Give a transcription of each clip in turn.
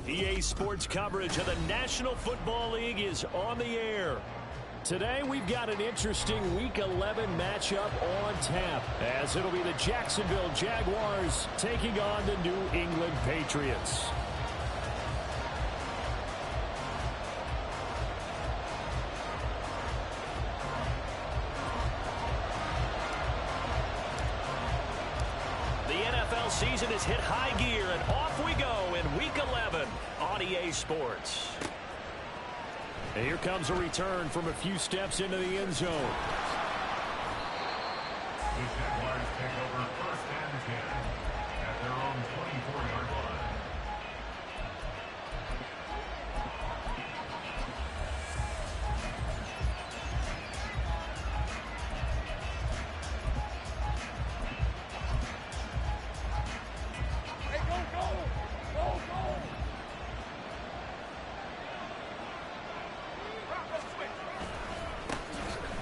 EA Sports coverage of the National Football League is on the air. Today, we've got an interesting Week 11 matchup on tap, as it'll be the Jacksonville Jaguars taking on the New England Patriots. The NFL season has hit high gear, and off we go in Week 11 on EA Sports. And here comes a return from a few steps into the end zone. The Jaguars take over first and 10 at their own 24-yard line.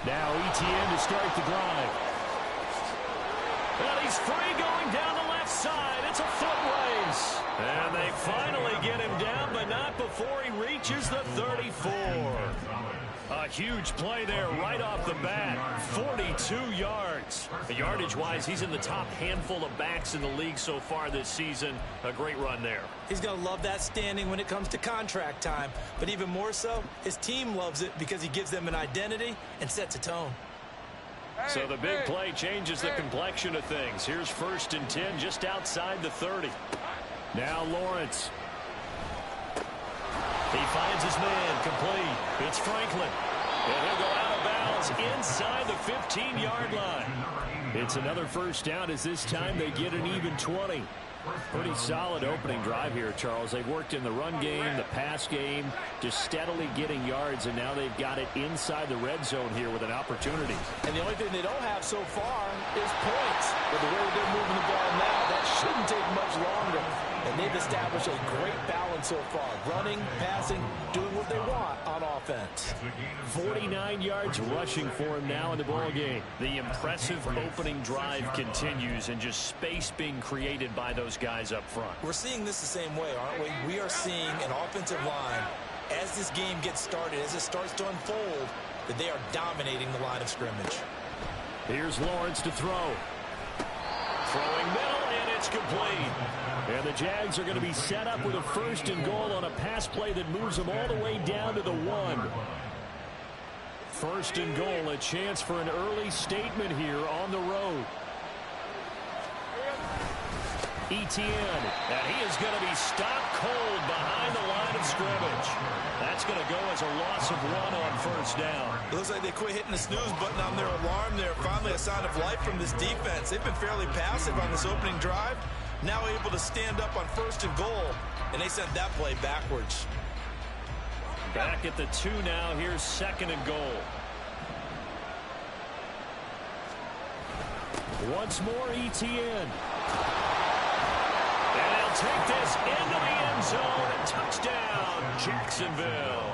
Now ETN to start the drive. And he's free going down the left side. It's a foot race. And they finally get him down, but not before he reaches the 34. A huge play there right off the bat. 42 yards. Yardage-wise, he's in the top handful of backs in the league so far this season. A great run there. He's going to love that standing when it comes to contract time. But even more so, his team loves it because he gives them an identity and sets a tone. So the big play changes the complexion of things. Here's first and 10 just outside the 30. Now Lawrence. He finds his man complete. It's Franklin. And he'll go out of bounds inside the 15-yard line. It's another first down as this time they get an even 20. Pretty solid opening drive here, Charles. They've worked in the run game, the pass game, just steadily getting yards, and now they've got it inside the red zone here with an opportunity. And the only thing they don't have so far is points. But the way they're moving the ball now, that shouldn't take much longer. And they've established a great balance so far. Running, passing, doing what they want on offense. 49 yards rushing for him now in the ball game. The impressive opening drive continues, and just space being created by those guys up front. We're seeing this the same way, aren't we? We are seeing an offensive line, as this game gets started, as it starts to unfold, that they are dominating the line of scrimmage. Here's Lawrence to throw. Throwing middle, and it's complete. And the Jags are going to be set up with a first and goal on a pass play that moves them all the way down to the 1. First and goal, a chance for an early statement here on the road. ETN, and he is going to be stopped cold behind the line of scrimmage. That's going to go as a loss of 1 on first down. It looks like they quit hitting the snooze button on their alarm there. Finally a sign of life from this defense. They've been fairly passive on this opening drive. Now able to stand up on first and goal, and they sent that play backwards. Back at the 2 now. Here's second and goal. Once more, ETN. And they'll take this into the end zone. And touchdown, Jacksonville.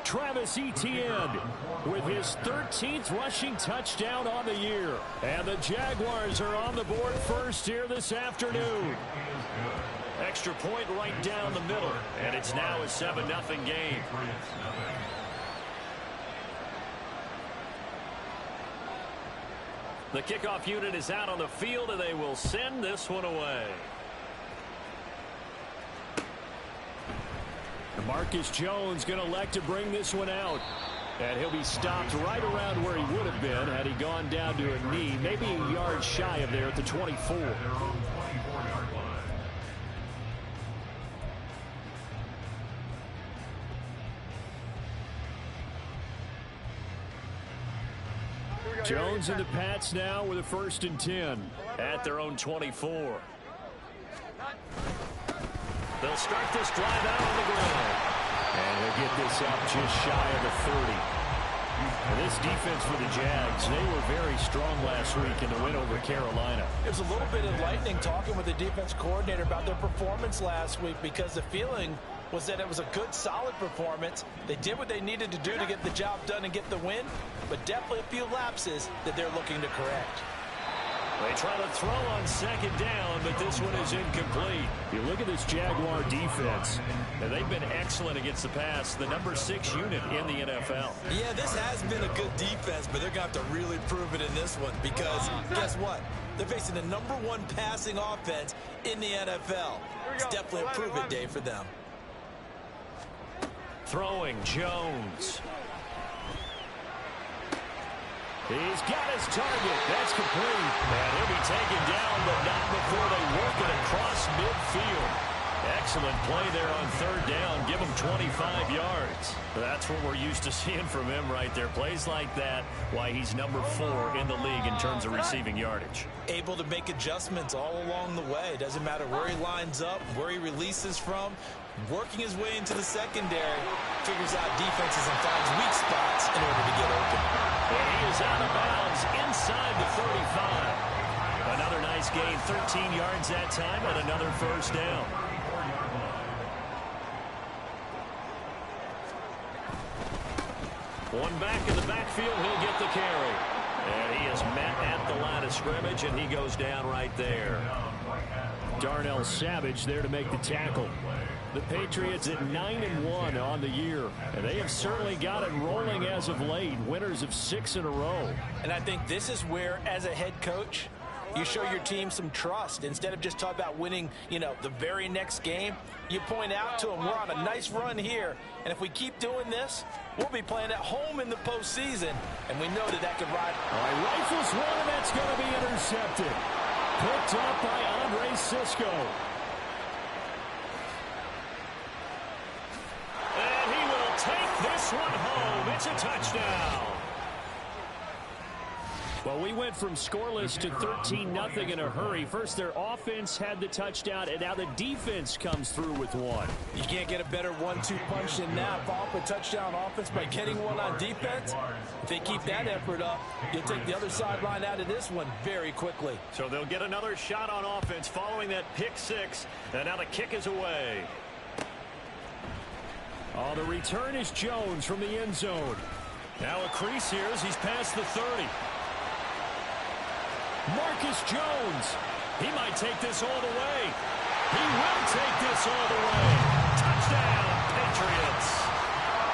Travis Etienne with his 13th rushing touchdown on the year. And the Jaguars are on the board first here this afternoon. Extra point right down the middle. And it's now a 7-0 game. The kickoff unit is out on the field, and they will send this one away. Marcus Jones going to elect to bring this one out. And he'll be stopped right around where he would have been had he gone down to a knee, maybe a yard shy of there at the 24. Jones and the Pats now with a first and 10 at their own 24. They'll start this drive out on the ground. And he'll get this up just shy of the 30. And this defense for the Jags, they were very strong last week in the win over Carolina. It was a little bit enlightening talking with the defense coordinator about their performance last week, because the feeling was that it was a good, solid performance. They did what they needed to do to get the job done and get the win, but definitely a few lapses that they're looking to correct. They try to throw on second down, but this one is incomplete. You look at this Jaguar defense, and they've been excellent against the pass, the number 6 unit in the NFL. Yeah, this has been a good defense, but they're going to have to really prove it in this one because guess what? They're facing the number 1 passing offense in the NFL. It's definitely a prove-it day for them. Throwing Jones. He's got his target. That's complete. And he'll be taken down, but not before they work it across midfield. Excellent play there on third down. Give him 25 yards. That's what we're used to seeing from him right there. Plays like that, why he's number 4 in the league in terms of receiving yardage. Able to make adjustments all along the way. Doesn't matter where he lines up, where he releases from. Working his way into the secondary, figures out defenses and finds weak spots in order to get open. And he is out of bounds inside the 35. Another nice gain, 13 yards that time, and another first down. One back in the backfield, he'll get the carry. And he is met at the line of scrimmage, and he goes down right there. Darnell Savage there to make the tackle. The Patriots at 9-1 on the year, and they have certainly got it rolling as of late. Winners of 6 in a row. And I think this is where, as a head coach, you show your team some trust. Instead of just talking about winning, the very next game, you point out to them, we're on a nice run here, and if we keep doing this, we'll be playing at home in the postseason, and we know that could ride. All right, rifles one, and that's going to be intercepted. Picked up by Andre Cisco. And he will take this one home. It's a touchdown. Well, we went from scoreless to 13-0 in a hurry. First, their offense had the touchdown, and now the defense comes through with one. You can't get a better 1-2 punch than that. Follow up a touchdown offense by getting one on defense. If they keep that effort up, you'll take the other sideline out of this one very quickly. So they'll get another shot on offense following that pick 6, and now the kick is away. Oh, the return is Jones from the end zone. Now a crease here as he's past the 30. Marcus Jones. He might take this all the way. He will take this all the way. Touchdown, Patriots.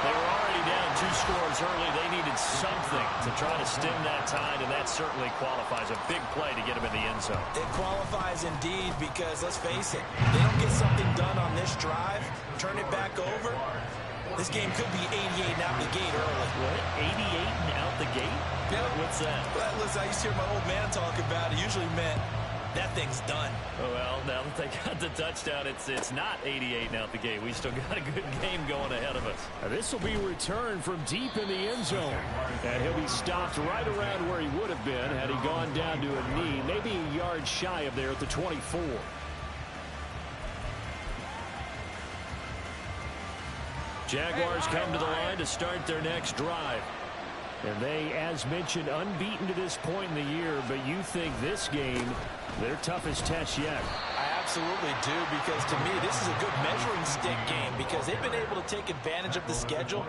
They were already down 2 scores early. They needed something to try to stem that tide, and that certainly qualifies. A big play to get him in the end zone. It qualifies indeed because, let's face it, they don't get something done on this drive, turn it back over, this game could be 88 and out the gate early. What? 88 and out the gate? Yeah. What's that? Well, listen, I used to hear my old man talk about it. Usually meant that thing's done. Oh, well, now that they got the touchdown, it's not 88 and out the gate. We still got a good game going ahead of us. This will be returned from deep in the end zone. And he'll be stopped right around where he would have been had he gone down to a knee, maybe a yard shy of there at the 24. Jaguars come to the line to start their next drive. And they, as mentioned, unbeaten to this point in the year, but you think this game, their toughest test yet. I absolutely do, because to me, this is a good measuring stick game because they've been able to take advantage of the schedule.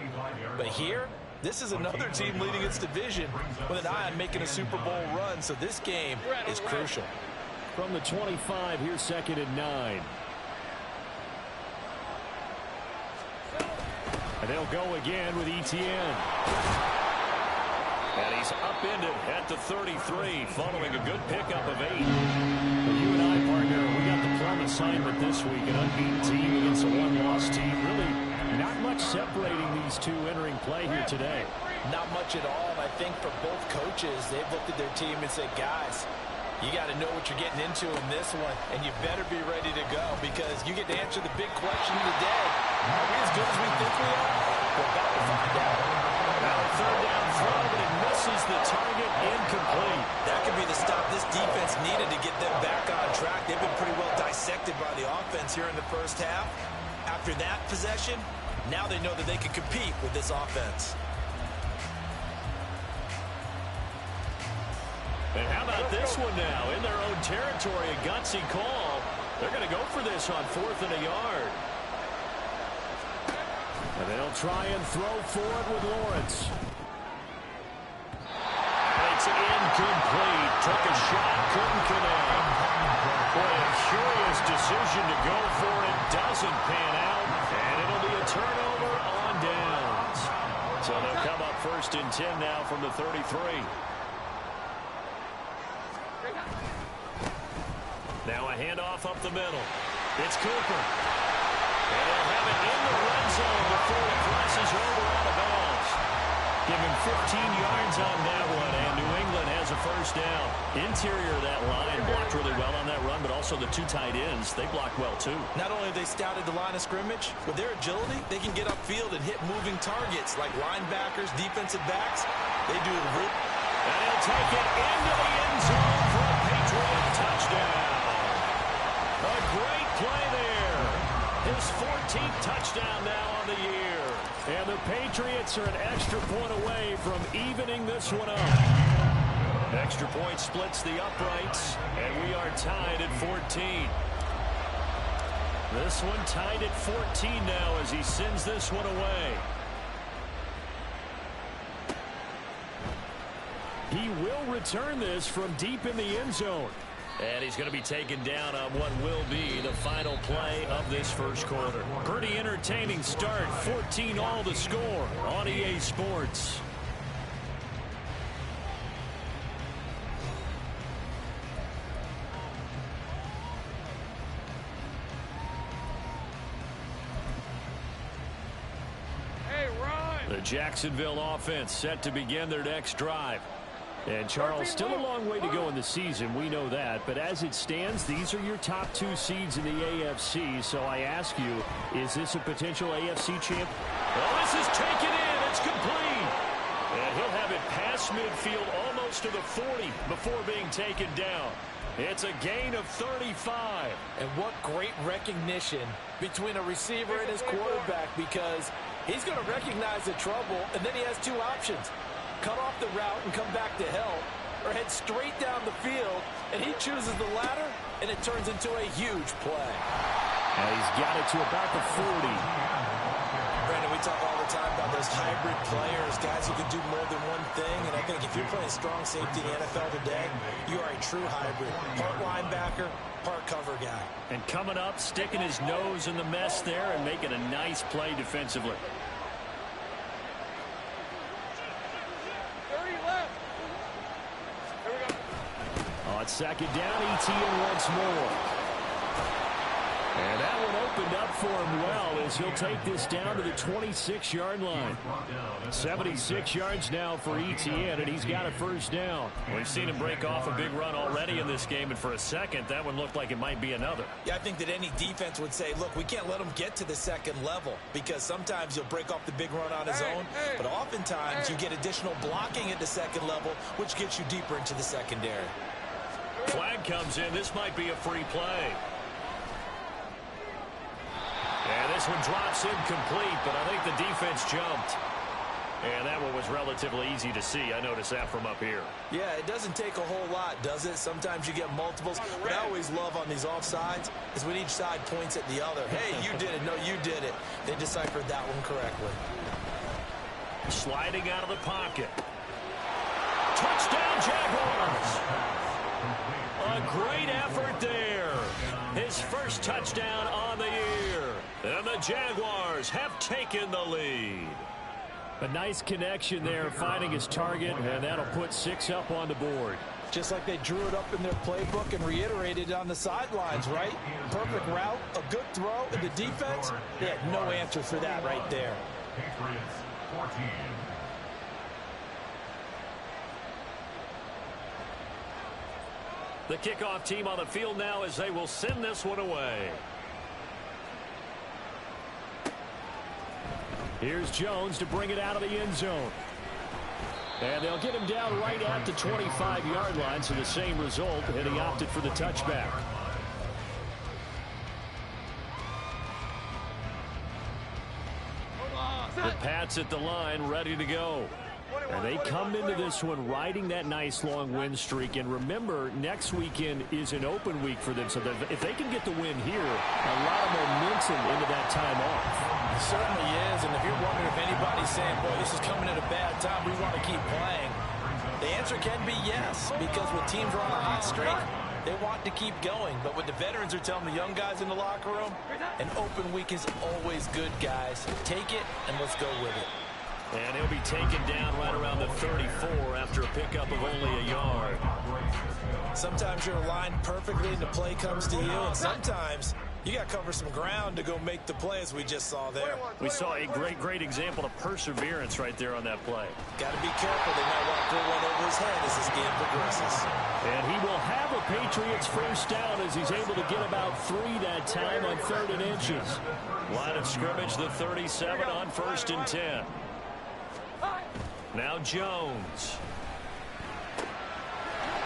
But here, this is another team leading its division with an eye on making a Super Bowl run, so this game is crucial. From the 25, here's 2nd and 9. And they'll go again with Etienne. And he's upended at the 33, following a good pickup of 8. You and I, partner, we got the plum assignment this week, an unbeaten team against a one-loss team. Really not much separating these two entering play here today. Not much at all. And I think for both coaches, they've looked at their team and said, guys, you got to know what you're getting into in this one, and you better be ready to go because you get to answer the big question of the day. Are we as good as we think we are? We're about to find out. Now a 3rd down throw, but it misses the target, incomplete. That could be the stop this defense needed to get them back on track. They've been pretty well dissected by the offense here in the first half. After that possession, now they know that they can compete with this offense. And how about this one now? In their own territory, a gutsy call. They're going to go for this on 4th and a yard. And they'll try and throw for it with Lawrence. It's Incomplete. Took a shot. Couldn't connect. Boy, a curious decision to go for it. Doesn't pan out. And it'll be a turnover on downs. So they'll come up 1st and 10 now from the 33. Now a handoff up the middle. It's Cooper. And they'll have it in the red zone before he crosses over out of bounds. Give him 15 yards on that one, and New England has a 1st down. Interior of that line blocked really well on that run, but also the 2 tight ends, they blocked well too. Not only have they scouted the line of scrimmage, with their agility, they can get upfield and hit moving targets like linebackers, defensive backs. They do it real. And he'll take it into the end zone for a Patriot touchdown. A great play there. His 14th touchdown now on the year. And the Patriots are an extra point away from evening this one up. Extra point splits the uprights, and we are tied at 14. This one tied at 14 now as he sends this one away. He will return this from deep in the end zone. And he's going to be taken down on what will be the final play of this 1st quarter. Pretty entertaining start. 14-all the score on EA Sports. Hey, Ron! The Jacksonville offense set to begin their next drive. And, Charles, still a long way to go in the season. We know that. But as it stands, these are your top 2 seeds in the AFC. So I ask you, is this a potential AFC champ? Oh, this is taken in. It's complete. And he'll have it past midfield almost to the 40 before being taken down. It's a gain of 35. And what great recognition between a receiver and his quarterback, because he's going to recognize the trouble, and then he has 2 options. Cut off the route and come back to help, or head straight down the field, and he chooses the latter, and it turns into a huge play. And he's got it to about the 40. Brandon, we talk all the time about those hybrid players, guys who can do more than one thing, and I think if you're playing strong safety in the NFL today, you are a true hybrid. Part linebacker, part cover guy. And coming up, sticking his nose in the mess there and making a nice play defensively. On 2nd down, ETN once more. And that one opened up for him well as he'll take this down to the 26-yard line. 76 yards now for ETN, and he's got a 1st down. We've seen him break off a big run already in this game, and for a second, that one looked like it might be another. Yeah, I think that any defense would say, look, we can't let him get to the 2nd level, because sometimes he'll break off the big run on his own, but oftentimes you get additional blocking at the 2nd level, which gets you deeper into the secondary. Flag comes in. This might be a free play. And this one drops incomplete, but I think the defense jumped. And that one was relatively easy to see. I noticed that from up here. Yeah, it doesn't take a whole lot, does it? Sometimes you get multiples. What I always love on these offsides is when each side points at the other. Hey, you did it. No, you did it. They deciphered that one correctly. Sliding out of the pocket. Touchdown, Jaguars. A great effort there. His 1st touchdown on the year. And the Jaguars have taken the lead. A nice connection there, finding his target, and that'll put 6 up on the board. Just like they drew it up in their playbook and reiterated on the sidelines, right? Perfect route, a good throw, and the defense, they had no answer for that right there. Patriots 14. The kickoff team on the field now as they will send this one away. Here's Jones to bring it out of the end zone. And they'll get him down right at the 25-yard line, so the same result, and he opted for the touchback. The Pats at the line, ready to go. And they come into this one riding that nice long win streak. And remember, next weekend is an open week for them. So that if they can get the win here, a lot of momentum into that time off. It certainly is. And if you're wondering if anybody's saying, boy, this is coming at a bad time, we want to keep playing. The answer can be yes, because when teams are on a hot streak, they want to keep going. But what the veterans are telling the young guys in the locker room, an open week is always good, guys. Take it, and let's go with it. And he'll be taken down right around the 34 after a pickup of only a yard. Sometimes you're aligned perfectly and the play comes to you, and sometimes you got to cover some ground to go make the play, as we just saw there. We saw a great example of perseverance right there on that play. Got to be careful. They might want to throw one over his head as this game progresses. And he will have a Patriots first down as he's able to get about 3 that time on 3rd and inches. Line of scrimmage, the 37 on 1st and 10. Now Jones.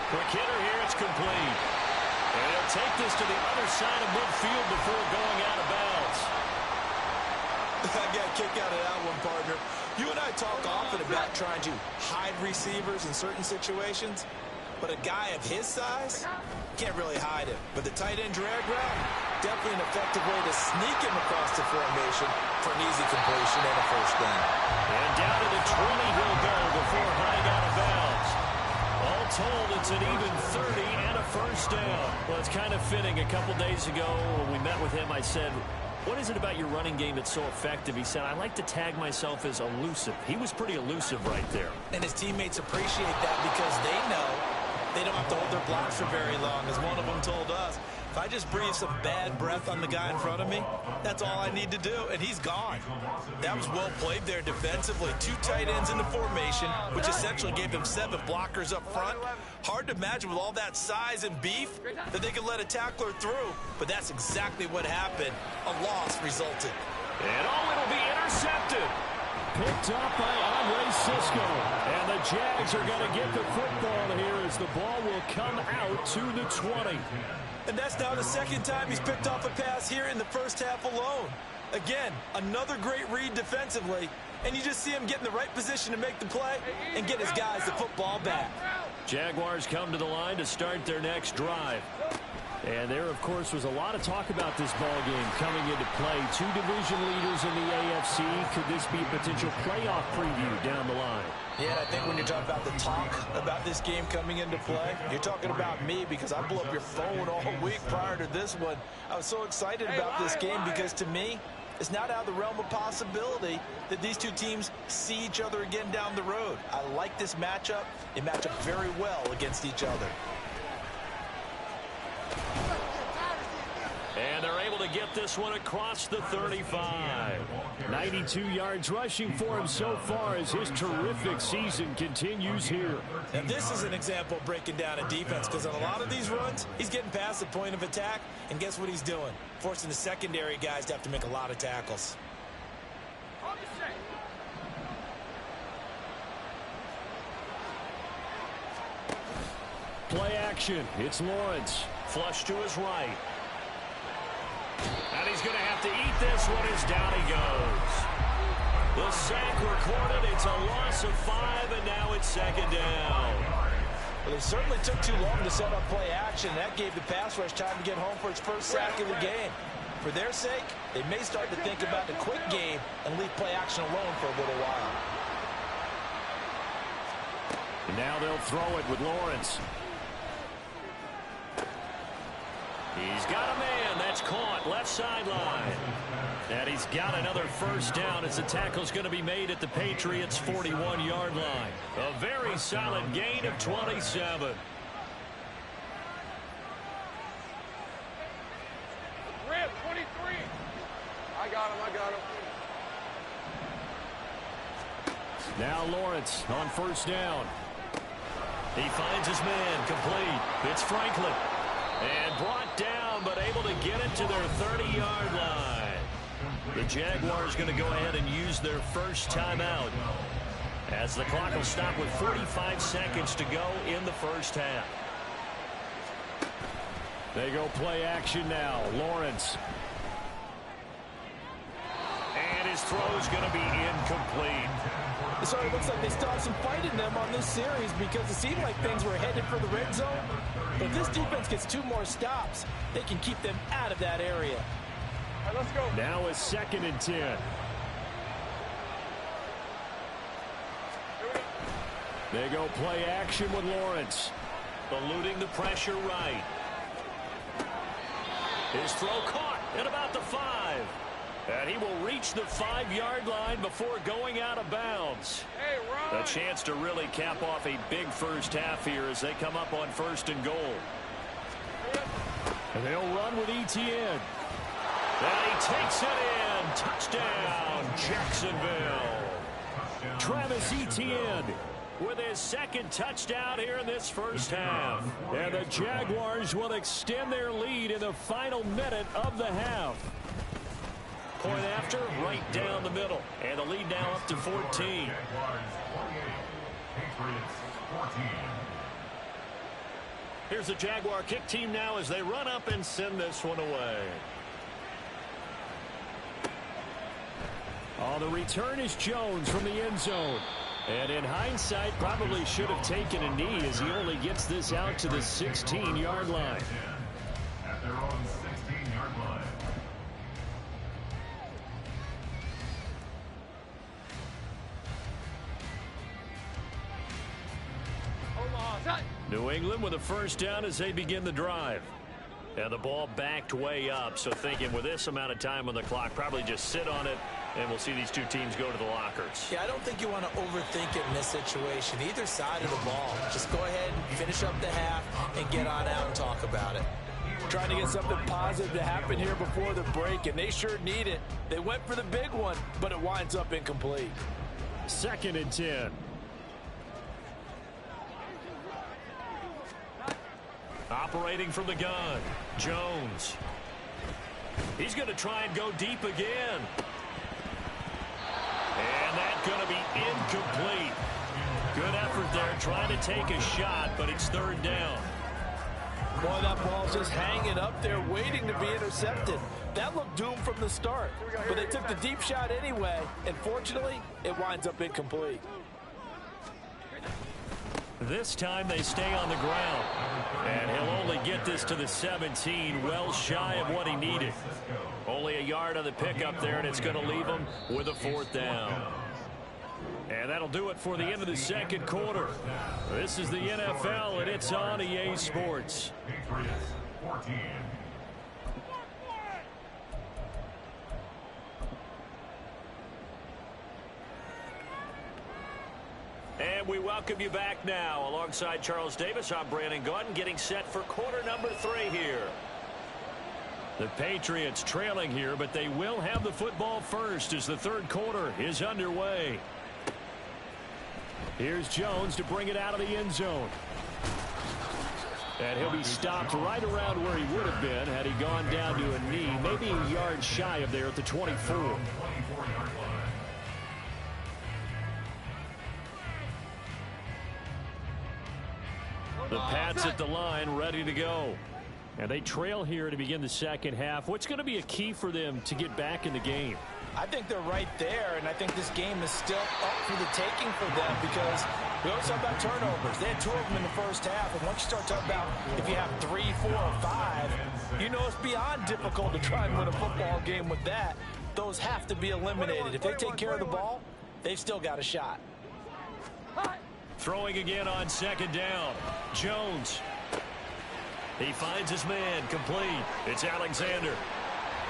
Quick hitter here, it's complete. And he'll take this to the other side of midfield before going out of bounds. I got a kick out of that one, partner. You and I talk often about trying to hide receivers in certain situations, but a guy of his size can't really hide him. But the tight end drag route, definitely an effective way to sneak him across the formation for an easy completion and a first down. And down to the 20 he'll go before hiding out of bounds. All told, it's an even 30 and a first down. Well, it's kind of fitting. A couple days ago when we met with him, I said, what is it about your running game that's so effective? He said, I like to tag myself as elusive. He was pretty elusive right there. And his teammates appreciate that because they know they don't have to hold their blocks for very long. As one of them told us, if I just breathe some bad breath on the guy in front of me, that's all I need to do, and he's gone. That was well played there defensively. 2 tight ends in the formation, which essentially gave them 7 blockers up front. Hard to imagine with all that size and beef that they could let a tackler through, but that's exactly what happened. A loss resulted. And it'll be intercepted. Picked up by Andre Cisco. And the Jags are going to get the football here as the ball will come out to the 20. And that's now the 2nd time he's picked off a pass here in the first half alone. Again, another great read defensively, and you just see him get in the right position to make the play and get his guys the football back. Jaguars come to the line to start their next drive. And there, of course, was a lot of talk about this ball game coming into play. 2 division leaders in the AFC. Could this be a potential playoff preview down the line? Yeah, I think when you're talking about the talk about this game coming into play, you're talking about me because I blew up your phone all week prior to this one. I was so excited about this game because, to me, it's not out of the realm of possibility that these 2 teams see each other again down the road. I like this matchup. They match up very well against each other. And they're able to get this one across the 35. 92 yards rushing for him so far as his terrific season continues here. And this is an example of breaking down a defense because on a lot of these runs, he's getting past the point of attack, and guess what he's doing? Forcing the secondary guys to have to make a lot of tackles. Play action. It's Lawrence. Flush to his right. And he's going to have to eat this one as down he goes. The sack recorded. It's a loss of 5, and now it's 2nd down. Well, it certainly took too long to set up play action. That gave the pass rush time to get home for its first sack of the game. For their sake, they may start to think about the quick game and leave play action alone for a little while. And now they'll throw it with Lawrence. He's got a man. That's caught. Left sideline. And he's got another first down as the tackle's going to be made at the Patriots' 41-yard line. A very solid gain of 27. Rip, 23. I got him. Now Lawrence on first down. He finds his man. Complete. It's Franklin. And brought down, but able to get it to their 30-yard line. The Jaguars going to go ahead and use their first timeout as the clock will stop with 45 seconds to go in the first half. They go play action now. Lawrence. And his throw's going to be incomplete. So it looks like they still have some fight in them on this series because it seemed like things were headed for the red zone. But if this defense gets 2 more stops, they can keep them out of that area. All right, let's go. Now it's 2nd and 10. They go play action with Lawrence. Eluding the pressure right. His throw caught at about the 5. And he will reach the 5-yard line before going out of bounds. Hey, Ron. A chance to really cap off a big first half here as they come up on 1st and goal. And they'll run with Etienne. And he takes it in. Touchdown, Jacksonville. Travis Etienne with his 2nd touchdown here in this first half. And the Jaguars will extend their lead in the final minute of the half. Point after, right down the middle. And the lead now up to 14. Jaguars 28, Patriots 14. Here's the Jaguar kick team now as they run up and send this one away. On the return is Jones from the end zone. And in hindsight, probably should have taken a knee as he only gets this out to the 16-yard line. At their own 16-yard line. New England with a first down as they begin the drive. And the ball backed way up, so thinking with this amount of time on the clock, probably just sit on it, and we'll see these two teams go to the lockers. Yeah, I don't think you want to overthink it in this situation. Either side of the ball. Just go ahead and finish up the half and get on out and talk about it. Trying to get something positive to happen here before the break, and they sure need it. They went for the big one, but it winds up incomplete. 2nd and 10. Operating from the gun, Jones. He's going to try and go deep again. And that's going to be incomplete. Good effort there, trying to take a shot, but it's 3rd down. Boy, that ball's just hanging up there, waiting to be intercepted. That looked doomed from the start, but they took the deep shot anyway, and fortunately, it winds up incomplete. This time they stay on the ground. And he'll only get this to the 17, well shy of what he needed. Only a yard on the pickup there, and it's going to leave him with a 4th down. And that'll do it for the end of the 2nd quarter. This is the NFL, and it's on EA Sports. Patriots 14. And we welcome you back now. Alongside Charles Davis, I'm Brandon Gaudin, getting set for quarter number 3 here. The Patriots trailing here, but they will have the football first as the 3rd quarter is underway. Here's Jones to bring it out of the end zone. And he'll be stopped right around where he would have been had he gone down to a knee, maybe a yard shy of there at the 24. The Pats at the line, ready to go. And they trail here to begin the 2nd half. What's going to be a key for them to get back in the game? I think they're right there, and I think this game is still up for the taking for them because we always talk about turnovers. They had 2 of them in the first half, and once you start talking about if you have 3, 4, or 5, you know it's beyond difficult to try and win a football game with that. Those have to be eliminated. If they take care of the ball, they've still got a shot. Throwing again on 2nd down. Jones. He finds his man, complete. It's Alexander.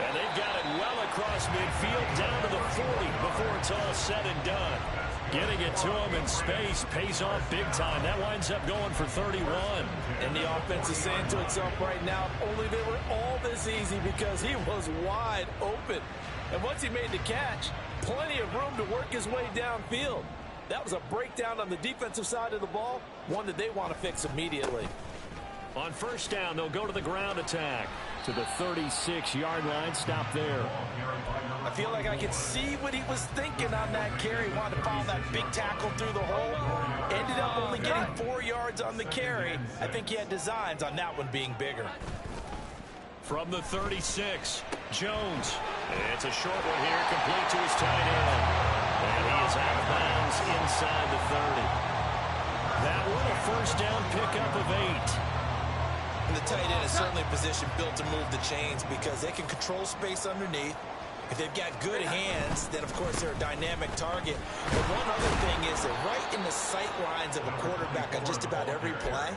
And they've got it well across midfield down to the 40 before it's all said and done. Getting it to him in space pays off big time. That winds up going for 31. And the offense is saying to itself right now, only they were all this easy because he was wide open. And once he made the catch, plenty of room to work his way downfield. That was a breakdown on the defensive side of the ball, one that they want to fix immediately. On 1st down, they'll go to the ground attack. To the 36-yard line, stop there. I feel like I could see what he was thinking on that carry. Wanted to follow that big tackle through the hole. Ended up only getting 4 yards on the carry. I think he had designs on that one being bigger. From the 36, Jones. It's a short one here, complete to his tight end. And he is out of bounds inside the 30. That one a 1st down pickup of 8. And the tight end is certainly a position built to move the chains because they can control space underneath. If they've got good hands, then, of course, they're a dynamic target. But one other thing is they're right in the sight lines of a quarterback on just about every play.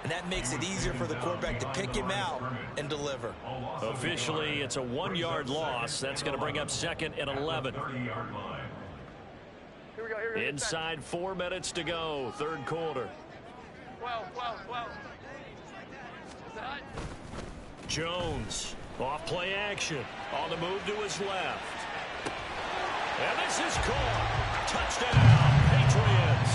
And that makes it easier for the quarterback to pick him out and deliver. Officially, it's a 1-yard loss. That's going to bring up 2nd and 11. Here we go. Inside 4 minutes to go, 3rd quarter. 12. Jones, off play action, on the move to his left. And this is caught. Touchdown, Patriots.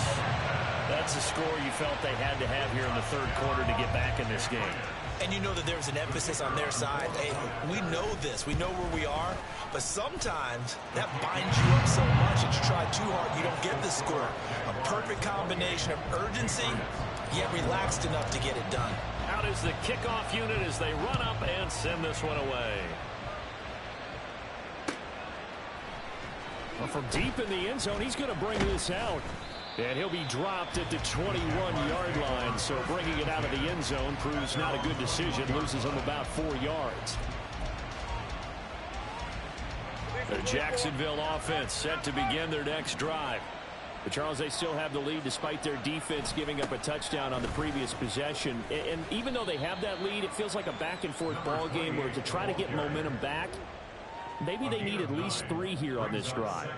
That's the score you felt they had to have here in the 3rd quarter to get back in this game. And you know that there's an emphasis on their side. Hey, we know this. We know where we are. But sometimes that binds you up so much that you try too hard, you don't get the score. A perfect combination of urgency, yet relaxed enough to get it done. Out is the kickoff unit as they run up and send this one away. Well, from deep in the end zone, he's going to bring this out. And he'll be dropped at the 21-yard line. So bringing it out of the end zone proves not a good decision. Loses him about 4 yards. The Jacksonville offense set to begin their next drive. But Charles, they still have the lead despite their defense giving up a touchdown on the previous possession. And even though they have that lead, it feels like a back-and-forth ball game where to try to get momentum back, maybe they need at least 3 here on this drive.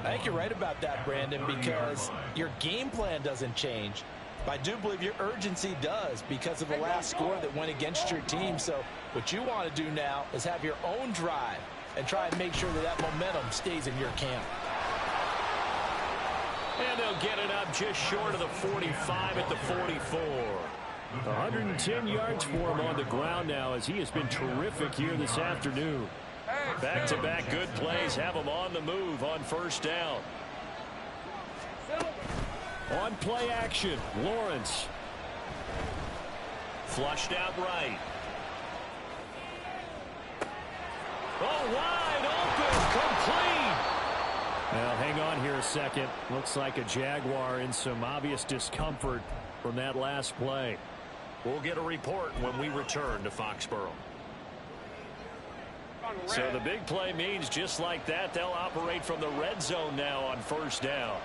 I think you're right about that, Brandon, because your game plan doesn't change. But I do believe your urgency does because of the last score that went against your team. So what you want to do now is have your own drive and try and make sure that that momentum stays in your camp. And they'll get it up just short of the 45 at the 44. 110 yards for him on the ground now as he has been terrific here this afternoon. Back-to-back good plays have him on the move on 1st down. On play action, Lawrence. Flushed out right. Oh, wide open, complete. Now, hang on here a second. Looks like a Jaguar in some obvious discomfort from that last play. We'll get a report when we return to Foxborough. So the big play means just like that, they'll operate from the red zone now on 1st down.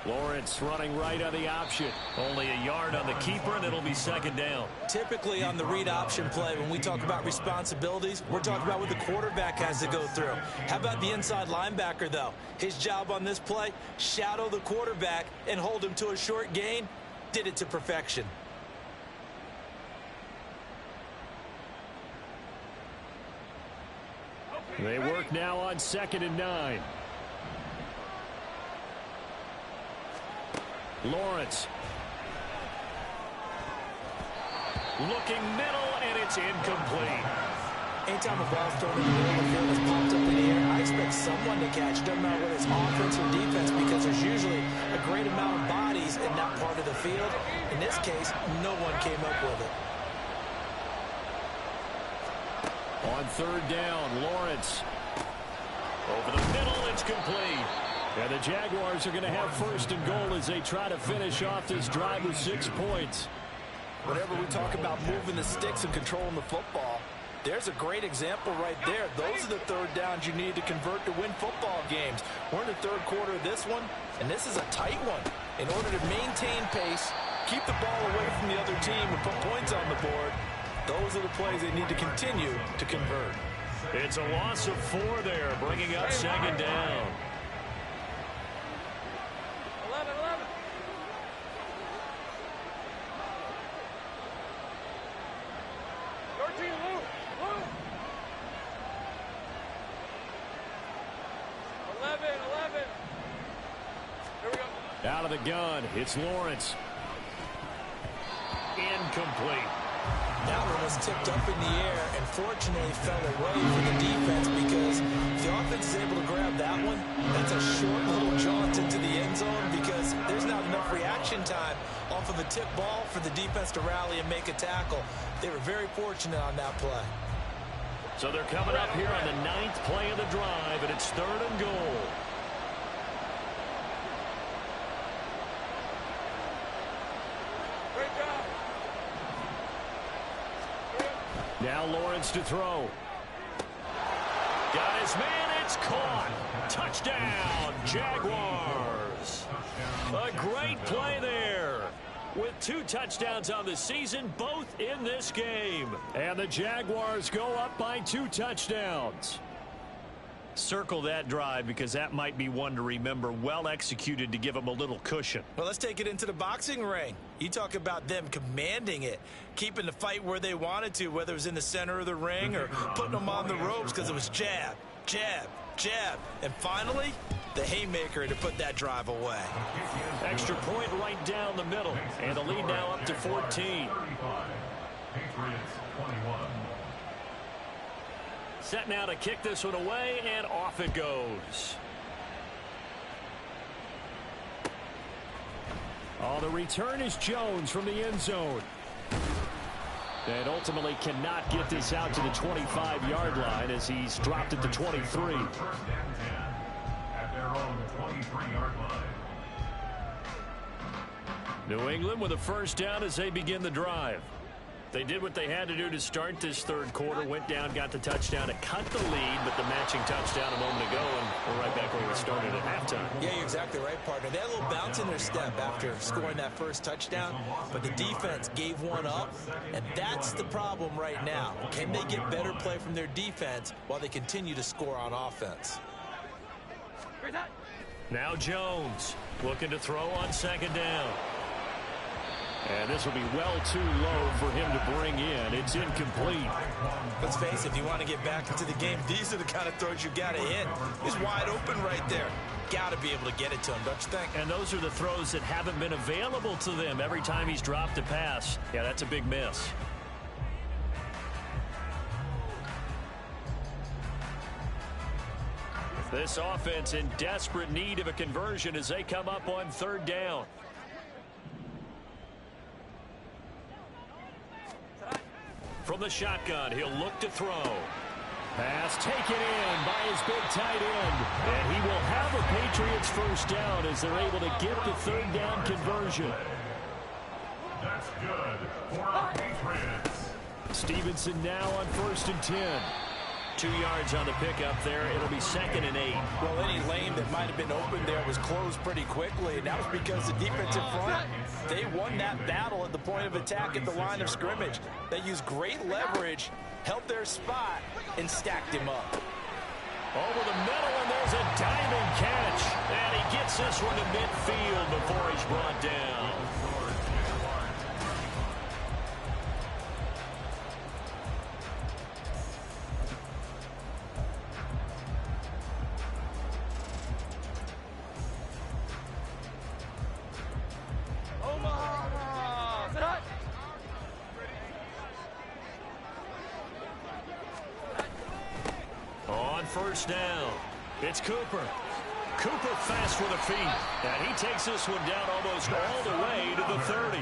Lawrence running right on the option. Only a yard on the keeper, and it'll be 2nd down. Typically on the read option play, when we talk about responsibilities, we're talking about what the quarterback has to go through. How about the inside linebacker, though? His job on this play, shadow the quarterback and hold him to a short gain. Did it to perfection. They work now on 2nd and 9. Lawrence. Looking middle, and it's incomplete. Anytime a ball's thrown in the middle of the field that's popped up in the air, I expect someone to catch it. Doesn't matter whether it's offense or defense, because there's usually a great amount of bodies in that part of the field. In this case, no one came up with it. On 3rd down, Lawrence. Over the middle, it's complete. And the Jaguars are going to have 1st and goal as they try to finish off this drive with 6 points. Whenever we talk about moving the sticks and controlling the football, there's a great example right there. Those are the 3rd downs you need to convert to win football games. We're in the 3rd quarter of this one, and this is a tight one. In order to maintain pace, keep the ball away from the other team, and put points on the board, those are the plays they need to continue to convert. It's a loss of 4 there, bringing up 2nd down. 11. Your team, Lou. 11. Here we go. Out of the gun, it's Lawrence. Incomplete. That one was tipped up in the air and fortunately fell away from the defense, because if the offense is able to grab that one, that's a short little jaunt into the end zone, because there's not enough reaction time off of a tip ball for the defense to rally and make a tackle. They were very fortunate on that play. So they're coming up here on the 9th play of the drive, and it's 3rd and goal. Now Lawrence to throw. Got his man. It's caught. Touchdown, Jaguars. A great play there. With 2 touchdowns on the season, both in this game. And the Jaguars go up by 2 touchdowns. Circle that drive because that might be one to remember. Well executed to give them a little cushion. Well, let's take it into the boxing ring. You talk about them commanding it, keeping the fight where they wanted to, whether it was in the center of the ring or putting them on the ropes because it was jab, jab, jab. And finally, the haymaker to put that drive away. Extra point right down the middle. And the lead now up to 14. Patriots 21. Set now to kick this one away, and off it goes. Oh, the return is Jones from the end zone. And ultimately cannot get this out to the 25-yard line as he's dropped at the 23. First and 10 at their own 23-yard line. New England with a first down as they begin the drive. They did what they had to do to start this third quarter, went down, got the touchdown to cut the lead, but the matching touchdown a moment ago, and we're right back where we started at halftime. Yeah, you're exactly right, partner. They had a little bounce in their step after scoring that first touchdown, but the defense gave one up, and that's the problem right now. Can they get better play from their defense while they continue to score on offense? Now Jones looking to throw on second down. And this will be well too low for him to bring in. It's incomplete. Let's face it, if you want to get back into the game, these are the kind of throws you got to hit. He's wide open right there. Got to be able to get it to him, don't you think? And those are the throws that haven't been available to them every time he's dropped a pass. Yeah, that's a big miss. This offense in desperate need of a conversion as they come up on third down. From the shotgun, he'll look to throw. Pass taken in by his big tight end. And he will have a Patriots first down as they're able to get the third down conversion. That's good for the Patriots. Stevenson now on 1st and 10. 2 yards on the pickup there. It'll be 2nd and 8. Well, any lane that might have been open there was closed pretty quickly, and that was because the defensive front, they won that battle at the point of attack at the line of scrimmage. They used great leverage, held their spot, and stacked him up. Over the middle, and there's a diving catch. And he gets this one to midfield before he's brought down. First down. It's Cooper. Cooper fast with the feet. And he takes this one down almost all the way to the 30.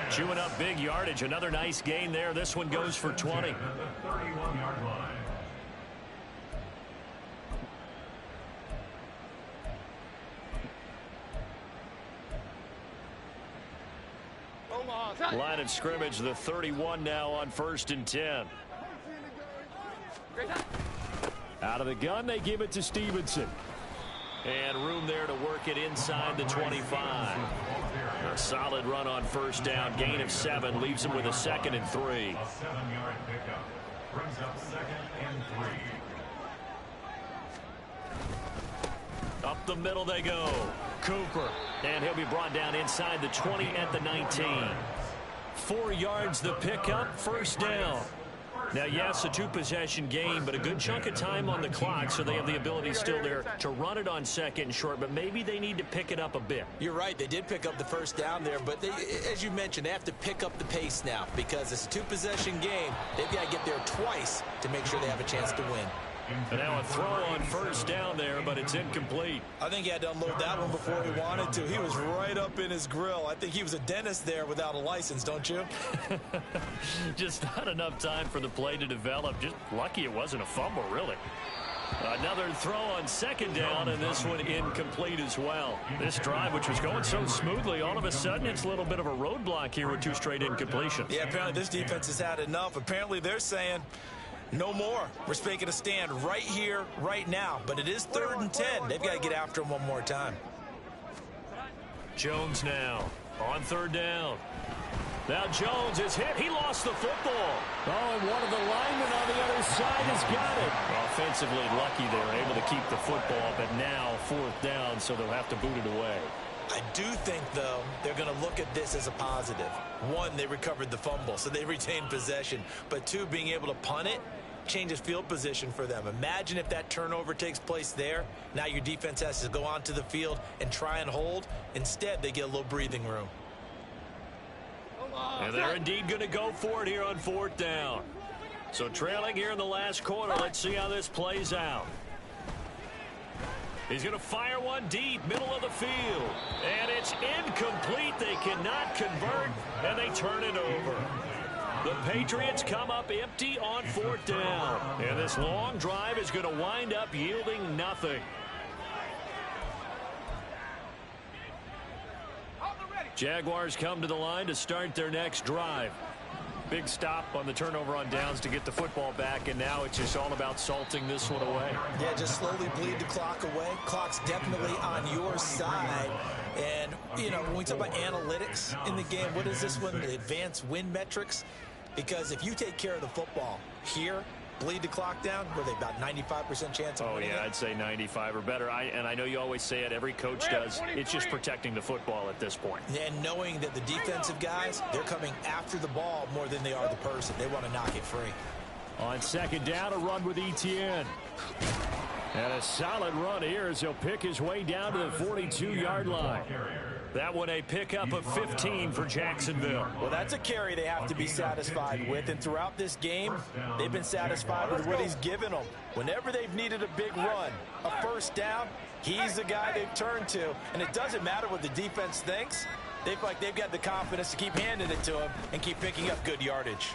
Chewing up big yardage. Another nice gain there. This one goes for 20. The 31-yard line. Line of scrimmage, the 31 now on 1st and 10. Out of the gun, they give it to Stevenson. And room there to work it inside the 25. A solid run on first down. Gain of 7 leaves him with a 2nd and 3. A 7-yard pickup brings up 2nd and 3. Up the middle they go. Cooper. And he'll be brought down inside the 20 at the 19. 4 yards the pickup. First down. Now, yes, a 2-possession game, but a good chunk of time on the clock, so they have the ability still there to run it on 2nd and short, but maybe they need to pick it up a bit. You're right. They did pick up the first down there, but they, as you mentioned, they have to pick up the pace now because it's a 2-possession game. They've got to get there twice to make sure they have a chance to win. And now a throw on first down there, but it's incomplete. I think he had to unload that one before he wanted to. He was right up in his grill. I think he was a dentist there without a license, don't you? Just not enough time for the play to develop. Just lucky it wasn't a fumble, really. Another throw on second down, and this one incomplete as well. This drive, which was going so smoothly, all of a sudden it's a little bit of a roadblock here with 2 straight incompletions. Yeah, apparently this defense has had enough. Apparently they're saying no more. We're making a stand right here, right now. But it is 3rd and 10. They've got to get after him one more time. Jones now on 3rd down. Now Jones is hit. He lost the football. Oh, and one of the linemen on the other side has got it. Offensively lucky they were able to keep the football, but now 4th down, so they'll have to boot it away. I do think, though, they're going to look at this as a positive. 1, they recovered the fumble, so they retained possession. But 2, being able to punt it changes field position for them. Imagine if that turnover takes place there. Now your defense has to go onto the field and try and hold. Instead, they get a little breathing room. And they're indeed going to go for it here on 4th down. So trailing here in the last quarter. Let's see how this plays out. He's going to fire one deep, middle of the field. And it's incomplete. They cannot convert, and they turn it over. The Patriots come up empty on 4th down. And this long drive is going to wind up yielding nothing. Jaguars come to the line to start their next drive. Big stop on the turnover on downs to get the football back, and now it's just all about salting this one away. Yeah, just slowly bleed the clock away. Clock's definitely on your side. And, you know, when we talk about analytics in the game, what is this one? The advanced win metrics? Because if you take care of the football here, bleed the clock down, were they about 95% chance of winning it? I'd say 95 or better. And I know you always say it, every coach does. It's just protecting the football at this point. And knowing that the defensive guys, they're coming after the ball more than they are the person. They want to knock it free. On 2nd down, a run with Etienne. And a solid run here as he'll pick his way down to the 42-yard line. That one a pickup of 15 for Jacksonville. Well, that's a carry they have to be satisfied with. And throughout this game, they've been satisfied with what he's given them. Whenever they've needed a big run, a 1st down, he's the guy they've turned to. And it doesn't matter what the defense thinks. They feel like they've got the confidence to keep handing it to him and keep picking up good yardage.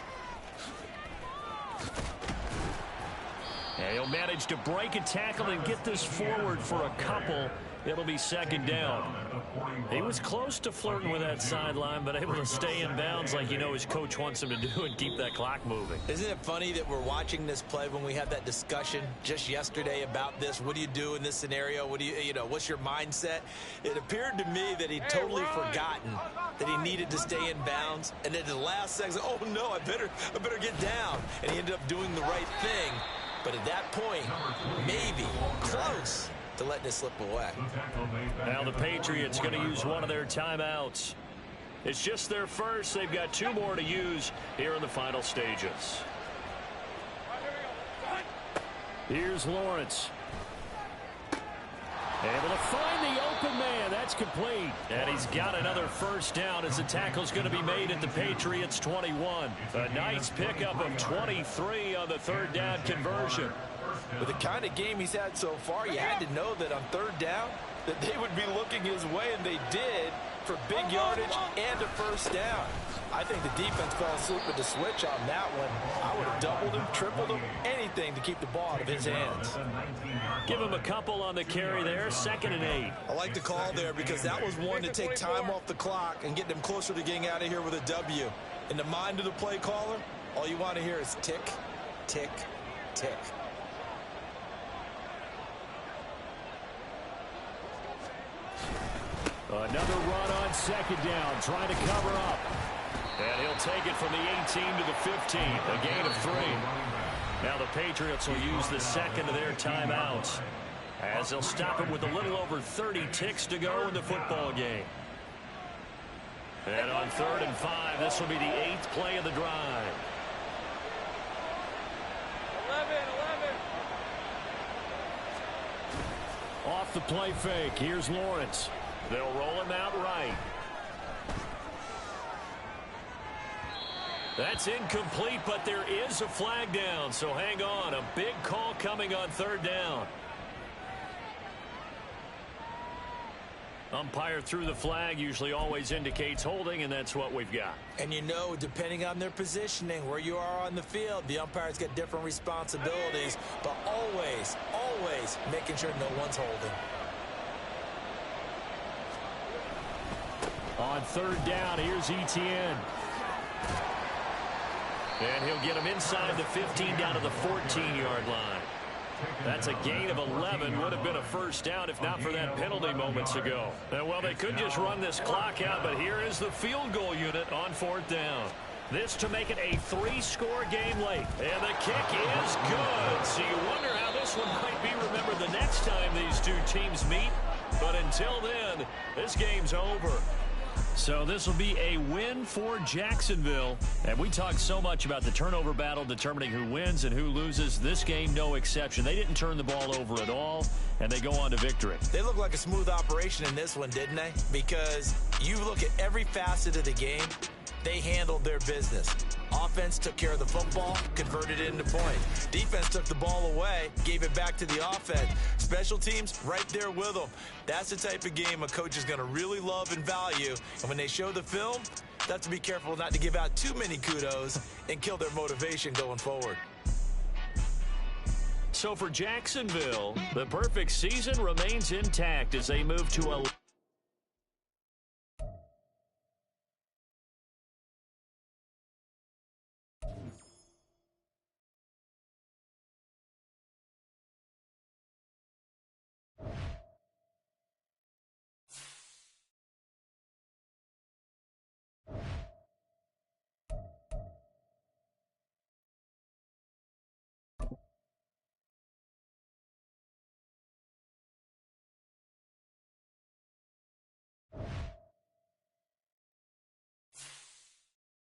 And he'll manage to break a tackle and get this forward for a couple. It'll be 2nd down. He was close to flirting with that sideline, but able to stay in bounds like you know his coach wants him to do and keep that clock moving. Isn't it funny that we're watching this play when we had that discussion just yesterday about this? What do you do in this scenario? What do you know, what's your mindset? It appeared to me that he'd totally forgotten that he needed to stay in bounds. And then at the last second, oh no, I better get down. And he ended up doing the right thing. But at that point, maybe close to letting it slip away. Now the Patriots going to use one of their timeouts. It's just their first. They've got 2 more to use here in the final stages. Here's Lawrence. Able to find the open man. That's complete. And he's got another 1st down as the tackle's going to be made at the Patriots 21. A nice pickup of 23 on the 3rd down conversion. With the kind of game he's had so far, you had to know that on 3rd down that they would be looking his way, and they did, for big yardage and a 1st down. I think the defense fell asleep with the switch on that one. I would have doubled him, tripled him, anything to keep the ball out of his hands. Give him a couple on the carry there, 2nd and 8. I like the call there because that was one to take time off the clock and get them closer to getting out of here with a W. In the mind of the play caller, all you want to hear is tick, tick, tick. Another run on 2nd down, trying to cover up. And he'll take it from the 18 to the 15, a gain of 3. Now the Patriots will use the 2nd of their timeouts as they'll stop it with a little over 30 ticks to go in the football game. And on 3rd and 5, this will be the 8th play of the drive. 11. Off the play fake, here's Lawrence. They'll roll him out right. That's incomplete, but there is a flag down, so hang on. A big call coming on 3rd down. Umpire threw the flag, usually always indicates holding, and that's what we've got. And you know, depending on their positioning, where you are on the field, the umpire's got different responsibilities, but always, always making sure no one's holding. On third down, here's Etienne. And he'll get him inside the 15 down to the 14-yard line. That's a gain of 11. Would have been a first down if not for that penalty moments ago. Well, they could just run this clock out, but here is the field goal unit on fourth down. This to make it a 3-score game late. And the kick is good. So you wonder how this one might be remembered the next time these two teams meet. But until then, this game's over. So this will be a win for Jacksonville. And we talked so much about the turnover battle determining who wins and who loses. This game, no exception. They didn't turn the ball over at all, and they go on to victory. They look like a smooth operation in this one, didn't they? Because you look at every facet of the game, they handled their business. Offense took care of the football, converted it into points. Defense took the ball away, gave it back to the offense. Special teams, right there with them. That's the type of game a coach is going to really love and value. And when they show the film, they have to be careful not to give out too many kudos and kill their motivation going forward. So for Jacksonville, the perfect season remains intact as they move to a